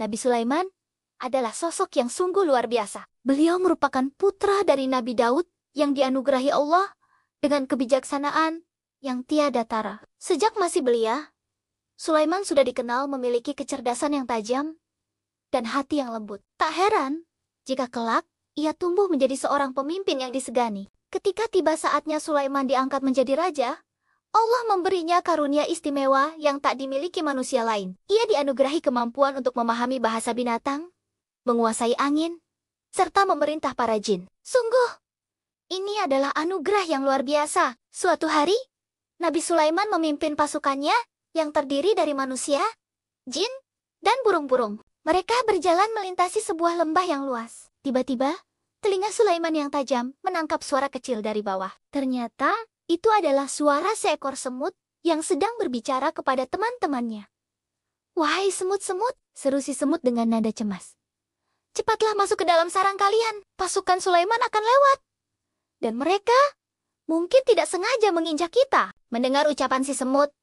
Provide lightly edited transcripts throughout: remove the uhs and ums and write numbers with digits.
Nabi Sulaiman adalah sosok yang sungguh luar biasa. Beliau merupakan putra dari Nabi Daud yang dianugerahi Allah dengan kebijaksanaan yang tiada tara. Sejak masih belia, Sulaiman sudah dikenal memiliki kecerdasan yang tajam dan hati yang lembut. Tak heran jika kelak ia tumbuh menjadi seorang pemimpin yang disegani. Ketika tiba saatnya Sulaiman diangkat menjadi raja, Allah memberinya karunia istimewa yang tak dimiliki manusia lain. Ia dianugerahi kemampuan untuk memahami bahasa binatang, menguasai angin, serta memerintah para jin. Sungguh, ini adalah anugerah yang luar biasa. Suatu hari, Nabi Sulaiman memimpin pasukannya yang terdiri dari manusia, jin, dan burung-burung. Mereka berjalan melintasi sebuah lembah yang luas. Tiba-tiba, telinga Sulaiman yang tajam menangkap suara kecil dari bawah. Ternyata, itu adalah suara seekor semut yang sedang berbicara kepada teman-temannya. "Wahai semut-semut," seru si semut dengan nada cemas. "Cepatlah masuk ke dalam sarang kalian. Pasukan Sulaiman akan lewat. Dan mereka mungkin tidak sengaja menginjak kita." Mendengar ucapan si semut,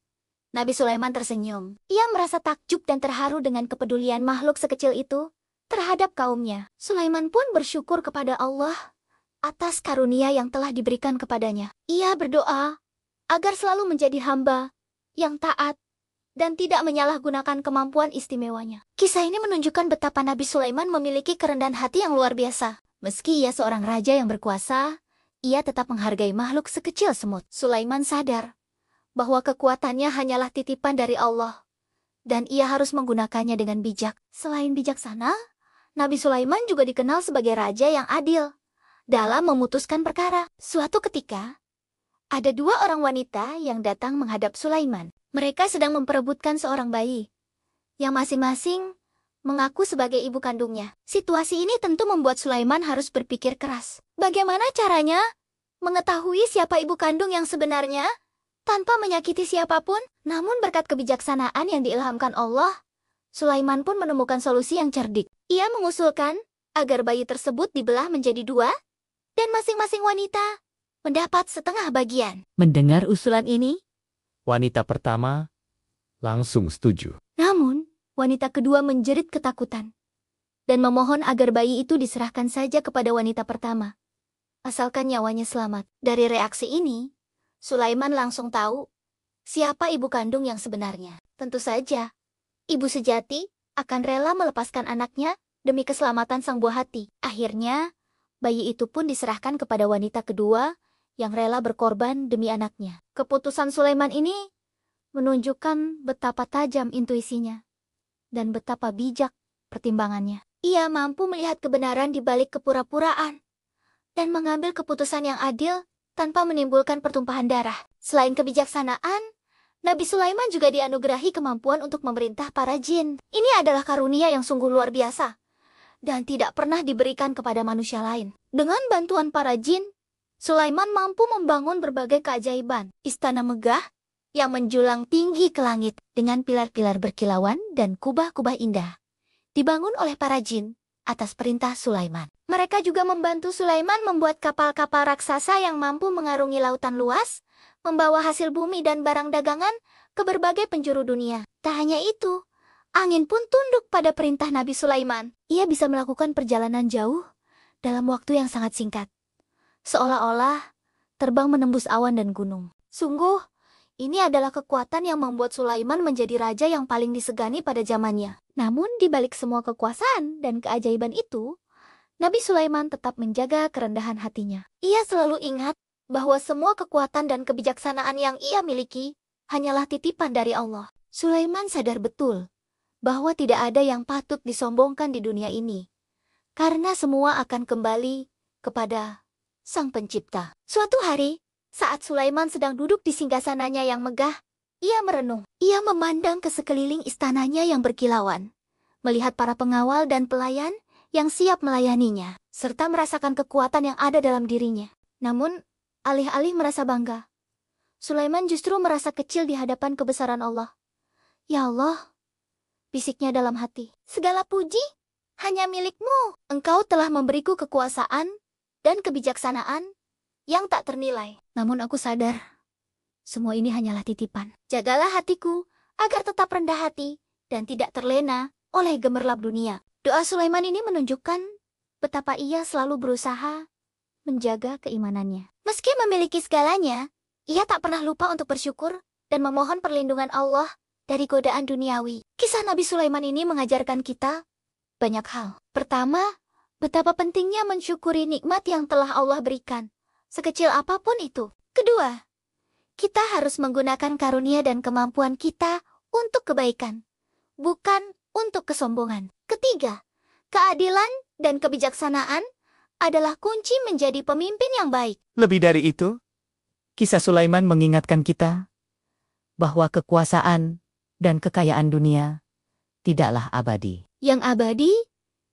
Nabi Sulaiman tersenyum. Ia merasa takjub dan terharu dengan kepedulian makhluk sekecil itu terhadap kaumnya. Sulaiman pun bersyukur kepada Allah atas karunia yang telah diberikan kepadanya. Ia berdoa agar selalu menjadi hamba yang taat dan tidak menyalahgunakan kemampuan istimewanya. Kisah ini menunjukkan betapa Nabi Sulaiman memiliki kerendahan hati yang luar biasa. Meski ia seorang raja yang berkuasa, ia tetap menghargai makhluk sekecil semut. Sulaiman sadar bahwa kekuatannya hanyalah titipan dari Allah, dan ia harus menggunakannya dengan bijak. Selain bijaksana, Nabi Sulaiman juga dikenal sebagai raja yang adil dalam memutuskan perkara. Suatu ketika, ada dua orang wanita yang datang menghadap Sulaiman. Mereka sedang memperebutkan seorang bayi, yang masing-masing mengaku sebagai ibu kandungnya. Situasi ini tentu membuat Sulaiman harus berpikir keras. Bagaimana caranya mengetahui siapa ibu kandung yang sebenarnya tanpa menyakiti siapapun? Namun berkat kebijaksanaan yang diilhamkan Allah, Sulaiman pun menemukan solusi yang cerdik. Ia mengusulkan agar bayi tersebut dibelah menjadi dua, dan masing-masing wanita mendapat setengah bagian. Mendengar usulan ini, wanita pertama langsung setuju. Namun, wanita kedua menjerit ketakutan dan memohon agar bayi itu diserahkan saja kepada wanita pertama, asalkan nyawanya selamat. Dari reaksi ini, Sulaiman langsung tahu siapa ibu kandung yang sebenarnya. Tentu saja, ibu sejati akan rela melepaskan anaknya demi keselamatan sang buah hati. Akhirnya, bayi itu pun diserahkan kepada wanita kedua yang rela berkorban demi anaknya. Keputusan Sulaiman ini menunjukkan betapa tajam intuisinya dan betapa bijak pertimbangannya. Ia mampu melihat kebenaran di balik kepura-puraan dan mengambil keputusan yang adil tanpa menimbulkan pertumpahan darah. Selain kebijaksanaan, Nabi Sulaiman juga dianugerahi kemampuan untuk memerintah para jin. Ini adalah karunia yang sungguh luar biasa dan tidak pernah diberikan kepada manusia lain. Dengan bantuan para jin, Sulaiman mampu membangun berbagai keajaiban. Istana megah yang menjulang tinggi ke langit dengan pilar-pilar berkilauan dan kubah-kubah indah dibangun oleh para jin atas perintah Sulaiman. Mereka juga membantu Sulaiman membuat kapal-kapal raksasa yang mampu mengarungi lautan luas, membawa hasil bumi dan barang dagangan ke berbagai penjuru dunia. Tak hanya itu, angin pun tunduk pada perintah Nabi Sulaiman. Ia bisa melakukan perjalanan jauh dalam waktu yang sangat singkat, seolah-olah terbang menembus awan dan gunung. Sungguh, ini adalah kekuatan yang membuat Sulaiman menjadi raja yang paling disegani pada zamannya. Namun, di balik semua kekuasaan dan keajaiban itu, Nabi Sulaiman tetap menjaga kerendahan hatinya. Ia selalu ingat bahwa semua kekuatan dan kebijaksanaan yang ia miliki hanyalah titipan dari Allah. Sulaiman sadar betul bahwa tidak ada yang patut disombongkan di dunia ini, karena semua akan kembali kepada Sang Pencipta. Suatu hari, saat Sulaiman sedang duduk di singgasananya yang megah, ia merenung. Ia memandang ke sekeliling istananya yang berkilauan, melihat para pengawal dan pelayan yang siap melayaninya, serta merasakan kekuatan yang ada dalam dirinya. Namun, alih-alih merasa bangga, Sulaiman justru merasa kecil di hadapan kebesaran Allah. "Ya Allah," bisiknya dalam hati, "segala puji hanya milik-Mu. Engkau telah memberiku kekuasaan dan kebijaksanaan yang tak ternilai. Namun aku sadar, semua ini hanyalah titipan. Jagalah hatiku agar tetap rendah hati dan tidak terlena oleh gemerlap dunia. Doa Sulaiman ini menunjukkan betapa ia selalu berusaha menjaga keimanannya. Meski memiliki segalanya, ia tak pernah lupa untuk bersyukur dan memohon perlindungan Allah dari godaan duniawi. Kisah Nabi Sulaiman ini mengajarkan kita banyak hal. Pertama, betapa pentingnya mensyukuri nikmat yang telah Allah berikan, sekecil apapun itu. Kedua, kita harus menggunakan karunia dan kemampuan kita untuk kebaikan, bukan untuk kesombongan. Ketiga, keadilan dan kebijaksanaan adalah kunci menjadi pemimpin yang baik. Lebih dari itu, kisah Sulaiman mengingatkan kita bahwa kekuasaan dan kekayaan dunia tidaklah abadi. Yang abadi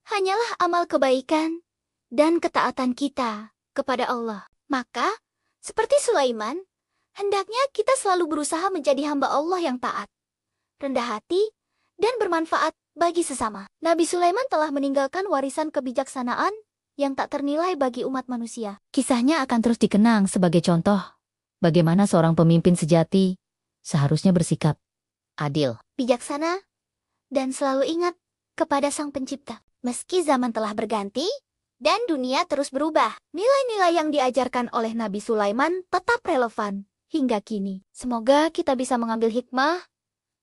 hanyalah amal kebaikan dan ketaatan kita kepada Allah. Maka, seperti Sulaiman, hendaknya kita selalu berusaha menjadi hamba Allah yang taat, rendah hati, dan bermanfaat bagi sesama. Nabi Sulaiman telah meninggalkan warisan kebijaksanaan yang tak ternilai bagi umat manusia. Kisahnya akan terus dikenang sebagai contoh bagaimana seorang pemimpin sejati seharusnya bersikap adil, bijaksana, dan selalu ingat kepada Sang Pencipta. Meski zaman telah berganti dan dunia terus berubah, nilai-nilai yang diajarkan oleh Nabi Sulaiman tetap relevan hingga kini. Semoga kita bisa mengambil hikmah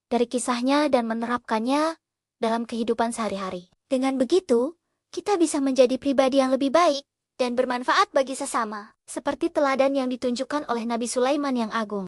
dari kisahnya dan menerapkannya dalam kehidupan sehari-hari. Dengan begitu, kita bisa menjadi pribadi yang lebih baik dan bermanfaat bagi sesama, seperti teladan yang ditunjukkan oleh Nabi Sulaiman yang agung.